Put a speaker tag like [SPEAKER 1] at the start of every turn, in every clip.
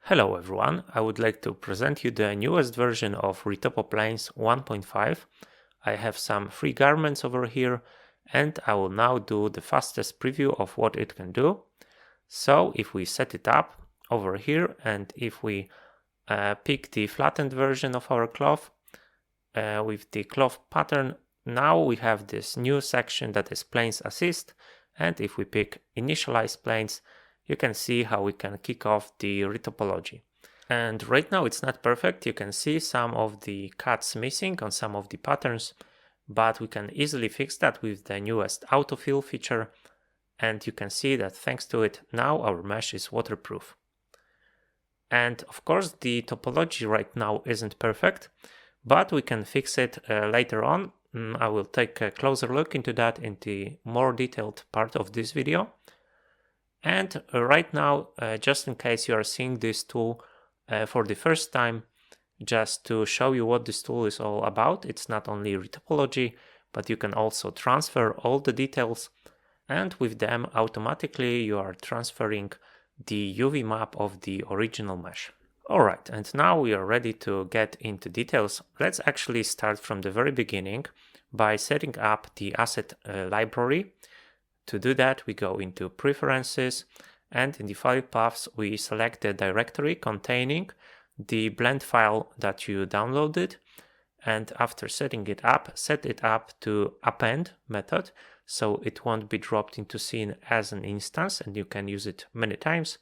[SPEAKER 1] Hello everyone, I would like to present you the newest version of Retopo Planes 1.5. I have some free garments over here and I will now do the fastest preview of what it can do. So if we set it up over here and if we pick the flattened version of our cloth with the cloth pattern, now we have this new section that is Planes Assist, and if we pick Initialize Planes, you can see how we can kick off the retopology. And right now it's not perfect. You can see some of the cuts missing on some of the patterns, but we can easily fix that with the newest autofill feature. And you can see that thanks to it, now our mesh is waterproof. And of course, the topology right now isn't perfect, but we can fix it later on. I will take a closer look into that in the more detailed part of this video. And right now, just in case you are seeing this tool for the first time, just to show you what this tool is all about, it's not only retopology, but you can also transfer all the details, and with them automatically you are transferring the UV map of the original mesh. Alright, and now we are ready to get into details. Let's actually start from the very beginning by setting up the asset library. To do that, we go into Preferences, and in the file paths, we select the directory containing the blend file that you downloaded. And after setting it up, set it up to append method, so it won't be dropped into scene as an instance, and you can use it many times.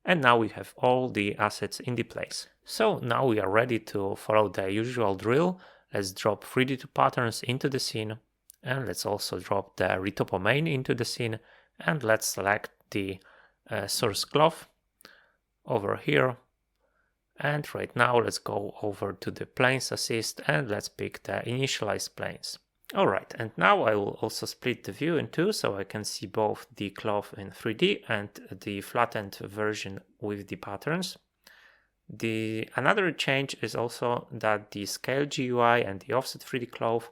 [SPEAKER 1] And now we have all the assets in the place. So now we are ready to follow the usual drill. Let's drop 3D2 patterns into the scene. And let's also drop the Retopo main into the scene, and let's select the source cloth over here. And right now let's go over to the Planes Assist and let's pick the Initialize Planes. Alright, and now I will also split the view in two so I can see both the cloth in 3D and the flattened version with the patterns. Another change is also that the Scale GUI and the Offset 3D cloth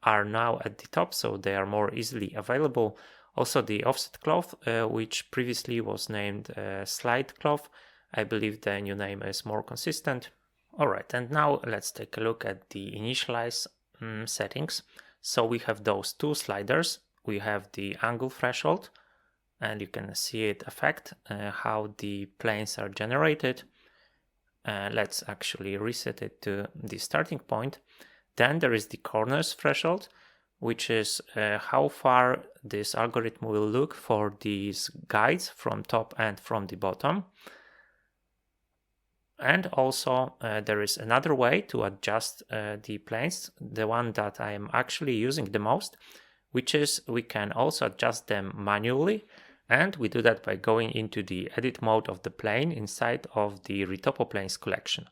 [SPEAKER 1] are now at the top, so they are more easily available. Also the offset cloth, which previously was named slide cloth, I believe the new name is more consistent. Alright, and now let's take a look at the initialize settings. So we have those two sliders. We have the angle threshold, and you can see it affect how the planes are generated. Let's actually reset it to the starting point. Then there is the corners threshold, which is how far this algorithm will look for these guides from top and from the bottom. And also there is another way to adjust the planes, the one that I am actually using the most, which is we can also adjust them manually. And we do that by going into the edit mode of the plane inside of the Retopo Planes collection.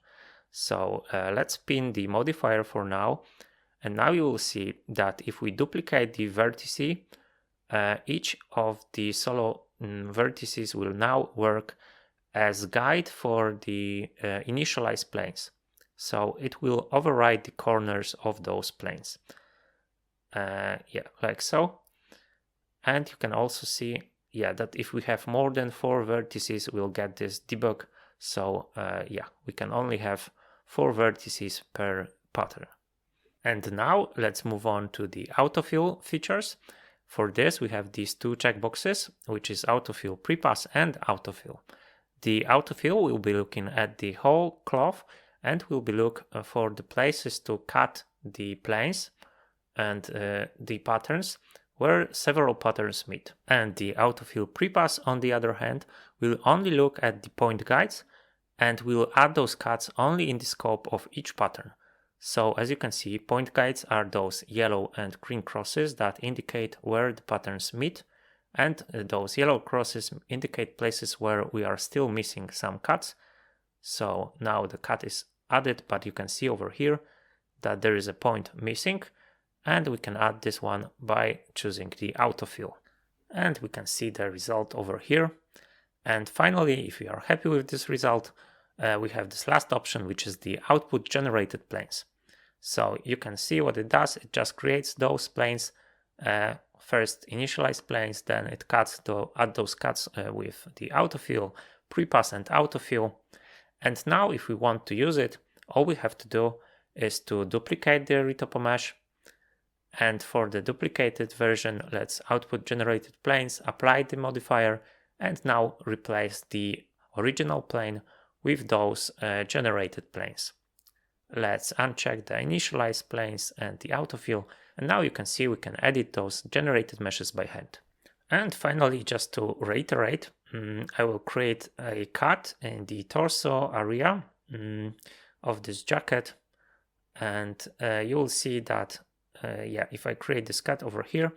[SPEAKER 1] So let's pin the modifier for now, and now you will see that if we duplicate the vertice, each of the solo vertices will now work as guide for the initialize planes. So it will override the corners of those planes. Yeah, like so. And you can also see, yeah, that if we have more than 4 vertices, we'll get this debug. So yeah, we can only have 4 vertices per pattern. And now let's move on to the autofill features. For this, we have these two checkboxes, which is autofill prepass and autofill. The autofill will be looking at the whole cloth and will be look for the places to cut the planes and the patterns where several patterns meet. And the autofill prepass, on the other hand, will only look at the point guides and we'll add those cuts only in the scope of each pattern. So as you can see, point guides are those yellow and green crosses that indicate where the patterns meet, and those yellow crosses indicate places where we are still missing some cuts. So now the cut is added, but you can see over here that there is a point missing, and we can add this one by choosing the autofill. And we can see the result over here. And finally, if we are happy with this result, we have this last option, which is the output generated planes. So you can see what it does. It just creates those planes, first initialize planes, then it cuts to add those cuts with the autofill, prepass and autofill. And now if we want to use it, all we have to do is to duplicate the Retopo mesh. And for the duplicated version, let's output generated planes, apply the modifier, and now replace the original plane with those generated planes. Let's uncheck the Initialize Planes and the autofill, and now you can see we can edit those generated meshes by hand. And finally, just to reiterate, I will create a cut in the torso area of this jacket, and you will see that if I create this cut over here,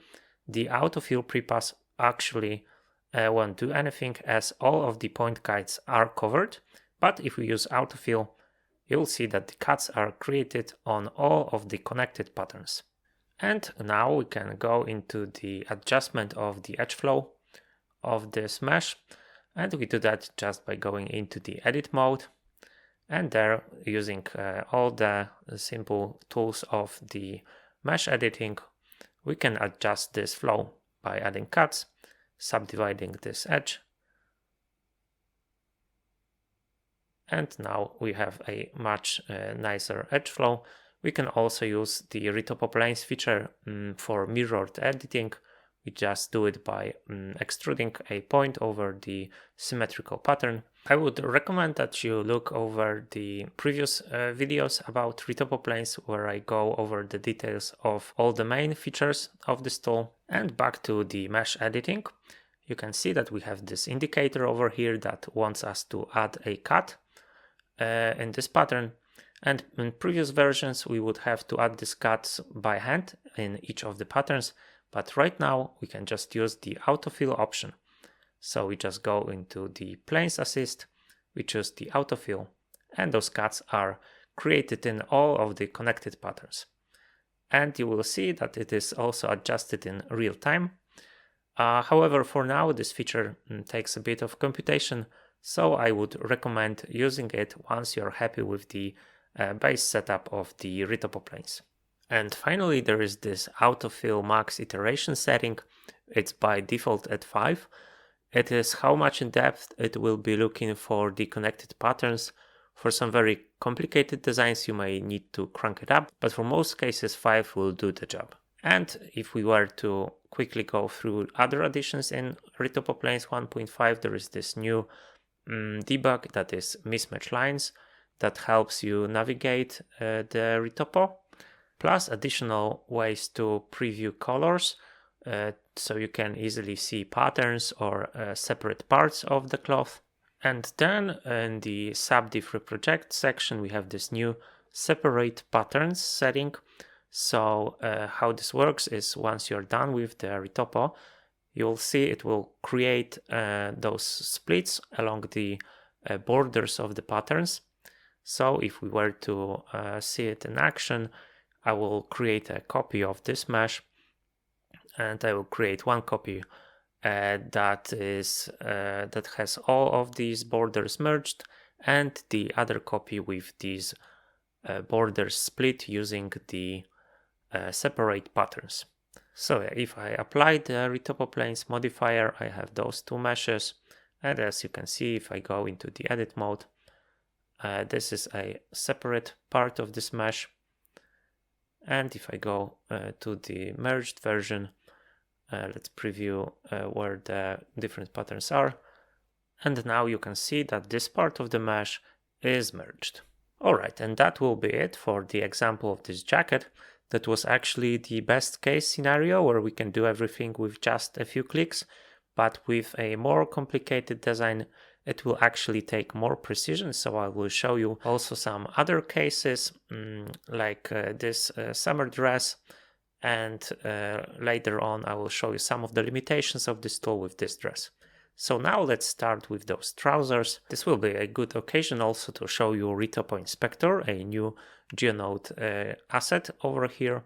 [SPEAKER 1] the autofill prepass actually won't do anything as all of the point guides are covered. But if we use autofill, you'll see that the cuts are created on all of the connected patterns. And now we can go into the adjustment of the edge flow of this mesh, and we do that just by going into the edit mode, and there using all the simple tools of the mesh editing, we can adjust this flow by adding cuts, subdividing this edge, and now we have a much nicer edge flow. We can also use the Retopo Planes feature for mirrored editing. We just do it by extruding a point over the symmetrical pattern. I would recommend that you look over the previous videos about Retopo Planes, where I go over the details of all the main features of this tool. And back to the mesh editing, you can see that we have this indicator over here that wants us to add a cut in this pattern. And in previous versions, we would have to add these cuts by hand in each of the patterns. But right now, we can just use the autofill option. So we just go into the Planes Assist, we choose the autofill, and those cuts are created in all of the connected patterns. And you will see that it is also adjusted in real time. However, for now, this feature takes a bit of computation, so I would recommend using it once you're happy with the base setup of the Retopo Planes. And finally, there is this autofill max iteration setting. It's by default at 5. It is how much in depth it will be looking for the connected patterns. For some very complicated designs, you may need to crank it up, but for most cases, 5 will do the job. And if we were to quickly go through other additions in Retopo Planes 1.5, there is this new debug that is mismatch lines that helps you navigate the Retopo, plus additional ways to preview colors, so you can easily see patterns or separate parts of the cloth. And then in the subdiv reproject section, we have this new separate patterns setting. So how this works is once you're done with the Retopo, you'll see it will create those splits along the borders of the patterns. So if we were to see it in action, I will create a copy of this mesh, and I will create one copy that has all of these borders merged, and the other copy with these borders split using the separate patterns. So if I apply the Retopo Planes modifier, I have those two meshes, and as you can see, if I go into the edit mode, this is a separate part of this mesh. And if I go to the merged version, let's preview where the different patterns are. And now you can see that this part of the mesh is merged. Alright, and that will be it for the example of this jacket. That was actually the best case scenario where we can do everything with just a few clicks, but with a more complicated design, it will actually take more precision. So I will show you also some other cases like this summer dress, and later on I will show you some of the limitations of this tool with this dress. So now let's start with those trousers. This will be a good occasion also to show you Retopo Inspector, a new GeoNode asset over here.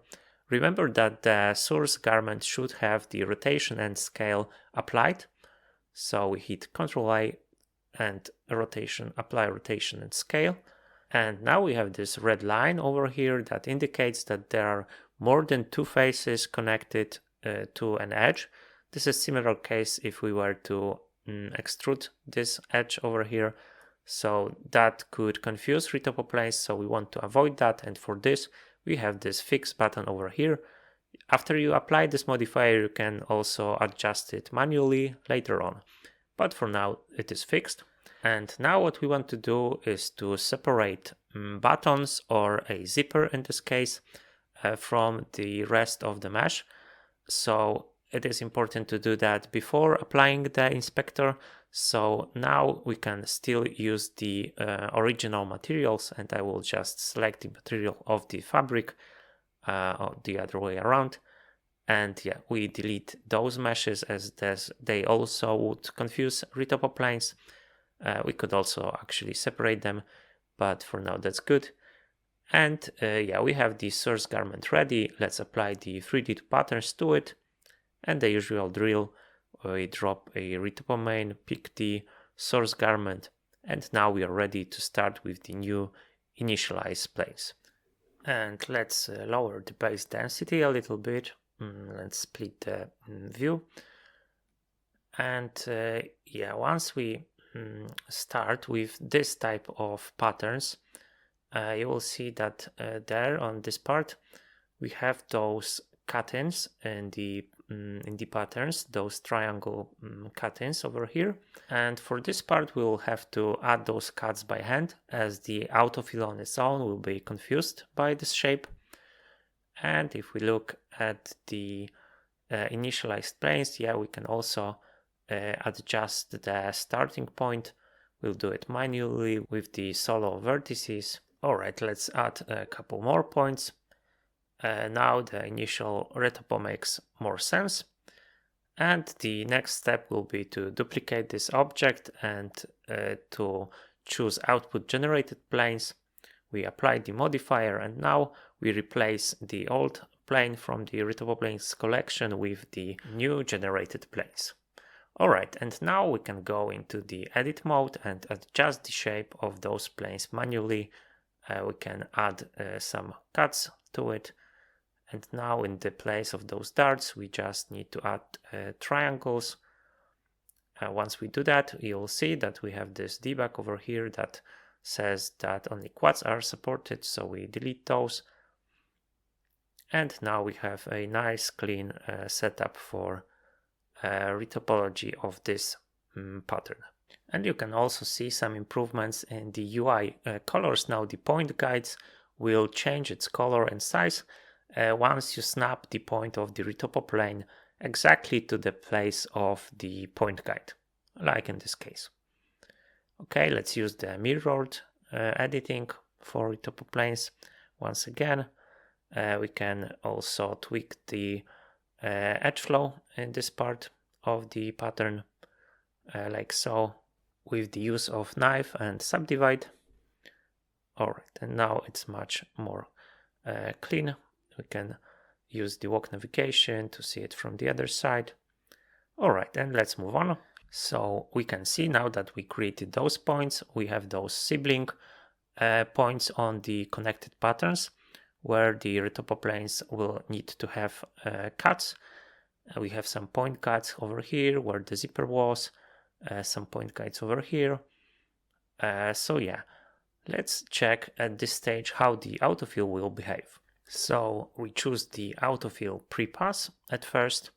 [SPEAKER 1] Remember that the source garment should have the rotation and scale applied. So we hit Ctrl-I and rotation, apply rotation and scale. And now we have this red line over here that indicates that there are more than two faces connected to an edge. This is similar case if we were to extrude this edge over here. So that could confuse Retopo Planes, so we want to avoid that, and for this we have this fix button over here. After you apply this modifier, you can also adjust it manually later on, but for now it is fixed. And now what we want to do is to separate buttons, or a zipper in this case, from the rest of the mesh. So it is important to do that before applying the inspector. So now we can still use the original materials, and I will just select the material of the fabric, or the other way around. And yeah, we delete those meshes as they also would confuse Retopo Planes. We could also actually separate them, but for now that's good. And yeah, we have the source garment ready. Let's apply the 3D patterns to it. And the usual drill, we drop a Retopo main, pick the source garment, and now we are ready to start with the new Initialize Planes. And let's lower the base density a little bit. Let's split the view. And yeah, once we start with this type of patterns, you will see that there on this part we have those cut-ins in the patterns, those triangle cut-ins over here. And for this part we will have to add those cuts by hand, as the autofill on its own will be confused by this shape. And if we look at the initialized planes, yeah, we can also adjust the starting point. We'll do it manually with the solo vertices. Alright, let's add a couple more points. Now the initial retopo makes more sense. And the next step will be to duplicate this object and to choose output generated planes. We apply the modifier, and now we replace the old plane from the Retopo Planes collection with the new generated planes. Alright, and now we can go into the edit mode and adjust the shape of those planes manually. We can add some cuts to it. And now in the place of those darts, we just need to add triangles. Once we do that, you'll see that we have this debug over here that says that only quads are supported, so we delete those. And now we have a nice clean setup for retopology of this pattern. And you can also see some improvements in the UI colors. Now the point guides will change its color and size once you snap the point of the Retopo plane exactly to the place of the point guide, like in this case. Okay, let's use the mirrored editing for Retopo planes. Once again, we can also tweak the edge flow in this part of the pattern, like so, with the use of knife and subdivide. Alright, and now it's much more clean. We can use the walk navigation to see it from the other side. Alright, and let's move on. So we can see now that we created those points. We have those sibling points on the connected patterns, where the Retopo planes will need to have cuts. We have some point cuts over here where the zipper was, some point guides over here. So yeah, let's check at this stage how the autofill will behave. So we choose the autofill pre-pass at first,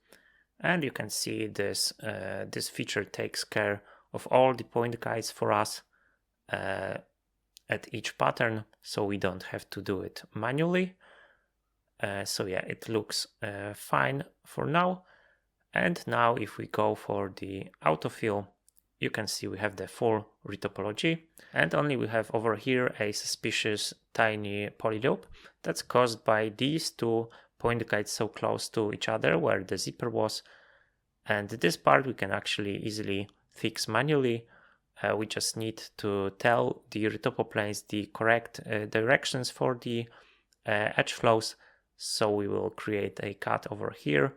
[SPEAKER 1] and you can see this this feature takes care of all the point guides for us at each pattern, so we don't have to do it manually. So yeah, it looks fine for now. And now if we go for the autofill, you can see we have the full retopology, and only we have over here a suspicious tiny polyloop that's caused by these two point guides so close to each other where the zipper was. And this part we can actually easily fix manually. We just need to tell the Retopo planes the correct directions for the edge flows. So we will create a cut over here,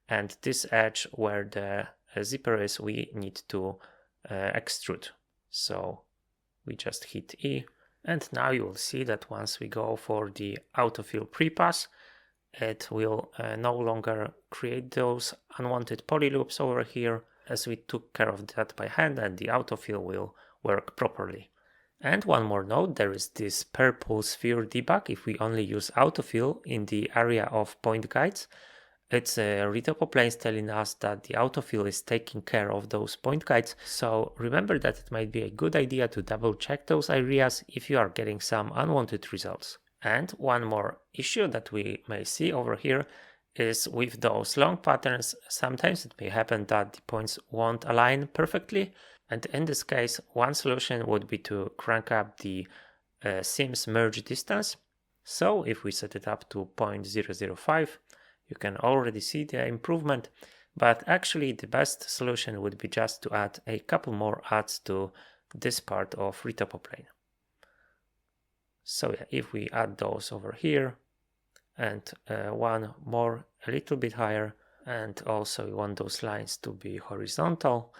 [SPEAKER 1] and this edge where the zipper is, we need to extrude. So we just hit E, and now you will see that once we go for the autofill pre-pass, it will no longer create those unwanted polyloops over here, as we took care of that by hand, and the autofill will work properly. And one more note, there is this purple sphere debug if we only use autofill in the area of point guides. It's Retopo Planes telling us that the autofill is taking care of those point guides, so remember that it might be a good idea to double check those areas if you are getting some unwanted results. And one more issue that we may see over here is with those long patterns, sometimes it may happen that the points won't align perfectly, and in this case one solution would be to crank up the seams merge distance. So if we set it up to 0.005, you can already see the improvement, but actually the best solution would be just to add a couple more adds to this part of Retopo plane. So yeah, if we add those over here and one more a little bit higher, and also we want those lines to be horizontal,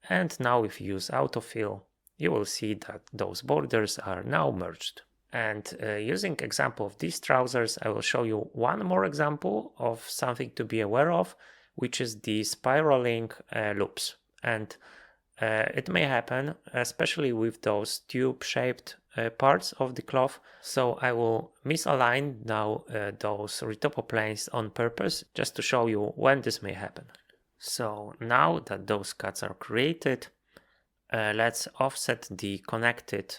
[SPEAKER 1] and now if you use autofill, you will see that those borders are now merged. And using example of these trousers, I will show you one more example of something to be aware of, which is the spiraling loops. And it may happen, especially with those tube-shaped parts of the cloth. So I will misalign now those Retopo planes on purpose, just to show you when this may happen. So now that those cuts are created, let's offset the connected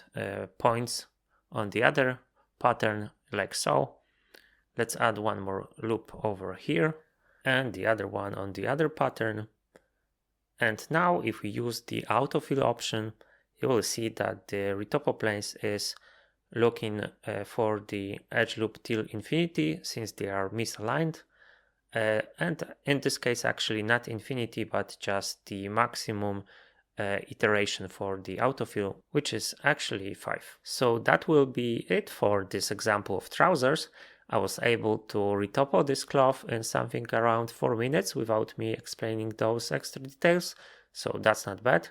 [SPEAKER 1] points on the other pattern like so. Let's add one more loop over here and the other one on the other pattern. And now if we use the autofill option, you will see that the Retopo Planes is looking for the edge loop till infinity since they are misaligned. And in this case actually not infinity but just the maximum iteration for the autofill, which is actually 5. So that will be it for this example of trousers. I was able to retopo this cloth in something around 4 minutes without me explaining those extra details, so that's not bad.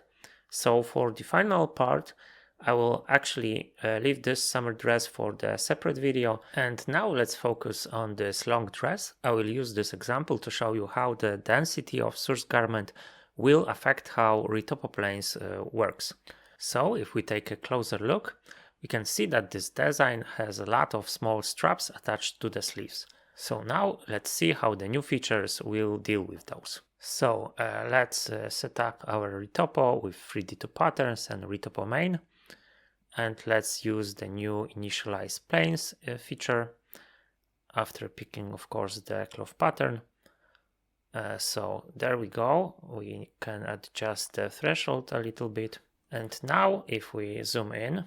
[SPEAKER 1] So for the final part, I will actually leave this summer dress for the separate video. And now let's focus on this long dress. I will use this example to show you how the density of source garment will affect how Retopo Planes works. So if we take a closer look, we can see that this design has a lot of small straps attached to the sleeves. So now let's see how the new features will deal with those. So let's set up our Retopo with 3D2 patterns and Retopo main. And let's use the new Initialize Planes feature after picking, of course, the cloth pattern. So there we go, we can adjust the threshold a little bit. And now if we zoom in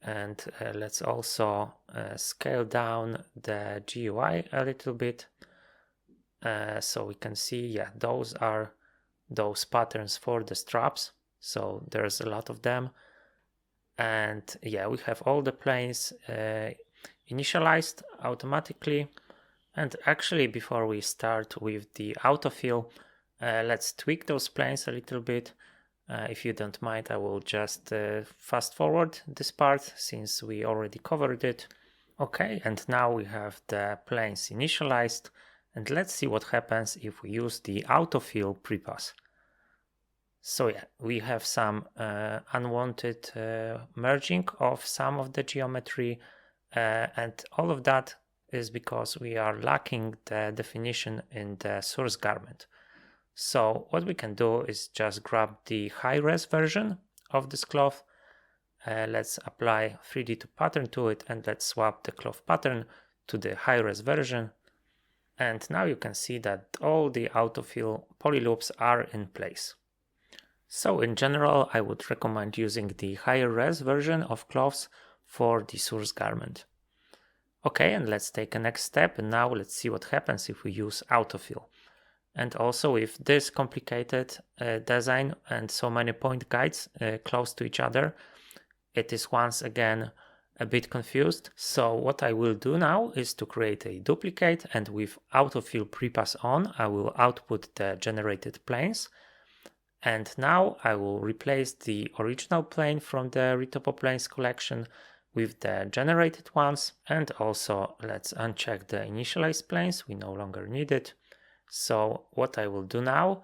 [SPEAKER 1] and let's also scale down the GUI a little bit, so we can see, yeah, those are those patterns for the straps. So there's a lot of them. And yeah, we have all the planes initialized automatically. And actually, before we start with the autofill, let's tweak those planes a little bit. If you don't mind, I will just fast forward this part since we already covered it. Okay, and now we have the planes initialized. And let's see what happens if we use the autofill prepass. So yeah, we have some unwanted merging of some of the geometry, and all of that is because we are lacking the definition in the source garment. So what we can do is just grab the high-res version of this cloth. Let's apply 3D2 pattern to it, and let's swap the cloth pattern to the high-res version. And now you can see that all the autofill polyloops are in place. So in general, I would recommend using the higher res version of cloths for the source garment. Okay, and let's take a next step, and now let's see what happens if we use autofill. And also with this complicated design and so many point guides close to each other, it is once again a bit confused. So what I will do now is to create a duplicate, and with autofill prepass on, I will output the generated planes. And now I will replace the original plane from the Retopo Planes collection with the generated ones. And also let's uncheck the Initialize Planes, we no longer need it. So what I will do now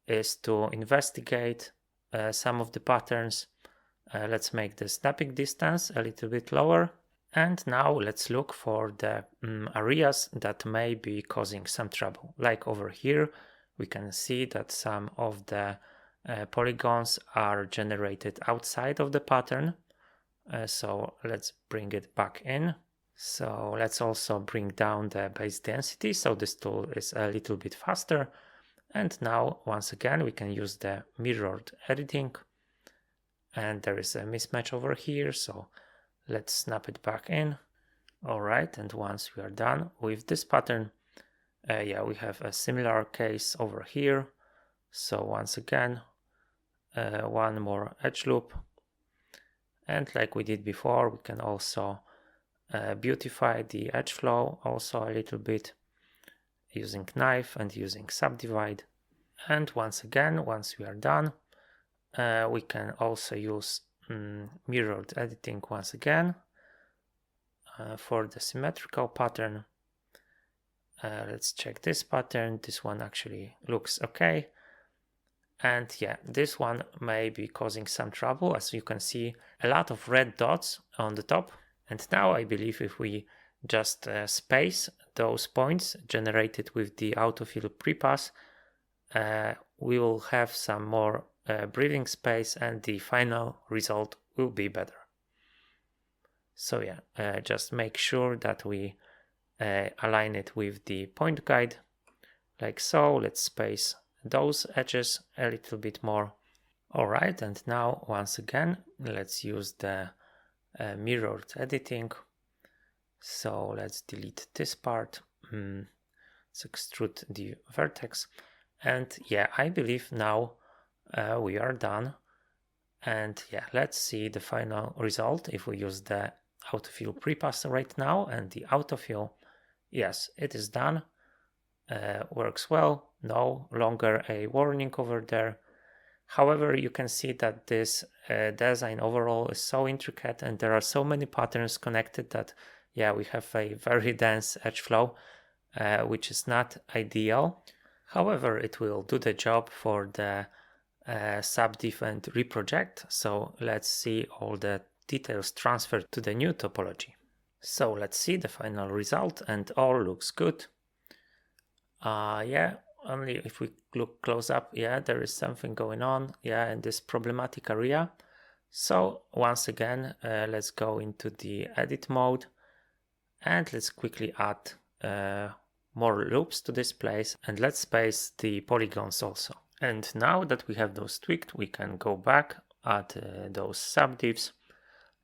[SPEAKER 1] is to investigate some of the patterns Let's make the snapping distance a little bit lower. And now let's look for the areas that may be causing some trouble. Like over here, we can see that some of the polygons are generated outside of the pattern. So let's bring it back in. So let's also bring down the base density, so this tool is a little bit faster. And now, once again, we can use the mirrored editing. And there is a mismatch over here, so let's snap it back in. All right, and once we are done with this pattern, we have a similar case over here. So once again, one more edge loop. And like we did before, we can also beautify the edge flow also a little bit using knife and using subdivide. And once again, once we are done, we can also use mirrored editing once again for the symmetrical pattern. Let's check this pattern. This one actually looks okay. And yeah, this one may be causing some trouble. As you can see, a lot of red dots on the top. And now I believe if we just space those points generated with the autofill prepass, we will have some more breathing space and the final result will be better. So yeah, just make sure that we align it with the point guide like so. Let's space those edges a little bit more. All right, and now once again, let's use the mirrored editing. So let's delete this part. Let's extrude the vertex. And yeah, I believe now we are done. And yeah, let's see the final result. If we use the autofill prepass right now and the autofill, yes, it is done. Works well. No longer a warning over there. However, you can see that this design overall is so intricate and there are so many patterns connected that yeah, we have a very dense edge flow, which is not ideal. However, it will do the job for the subdiv and reproject. So let's see all the details transferred to the new topology. So let's see the final result and all looks good. Yeah, only if we look close up, yeah, there is something going on, yeah, in this problematic area. So once again, let's go into the edit mode and let's quickly add more loops to this place and let's space the polygons also. And now that we have those tweaked, we can go back, add those subdivs.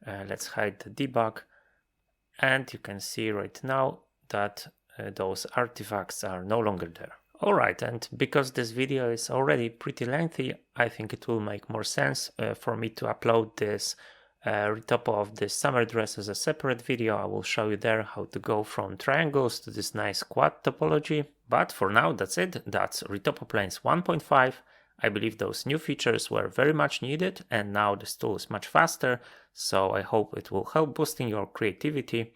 [SPEAKER 1] Let's hide the debug. And you can see right now that those artifacts are no longer there. Alright, and because this video is already pretty lengthy, I think it will make more sense for me to upload this retopo of this summer dress as a separate video. I will show you there how to go from triangles to this nice quad topology. But for now, that's it. That's Retopo Planes 1.5. I believe those new features were very much needed and now this tool is much faster, so I hope it will help boosting your creativity.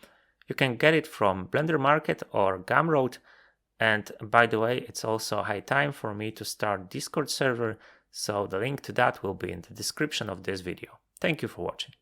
[SPEAKER 1] You can get it from Blender Market or Gumroad. And by the way, it's also high time for me to start Discord server, so the link to that will be in the description of this video. Thank you for watching.